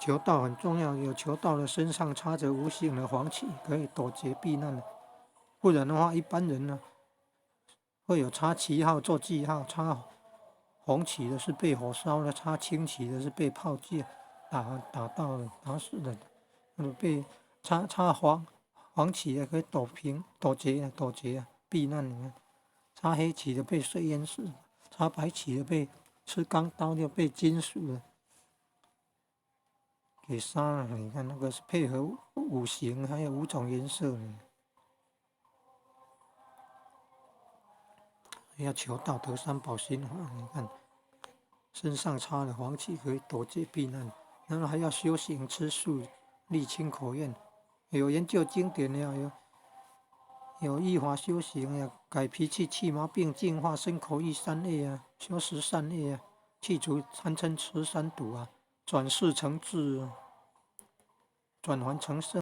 求道很重要，有求道的身上插着无形的黄旗，可以躲劫避难的。不然的话，一般人呢会有插旗号做记号，插红旗的是被火烧的，插青旗的是被炮击打到了打死的。被插黄旗的可以躲劫避难的。插黑旗的被水淹死，插白旗的被吃钢刀就被金属的给杀了。你看那个是配合五行，还有5种颜色的。要求道德三宝心法，你看身上插了黄旗可以躲劫避难，然后还要修行吃素，立清口愿。有研究经典的，有依法修行呀，改脾气、去毛病、净化身口意三业啊，修十善业啊，去除贪嗔痴三毒啊，转世成智，转凡成圣。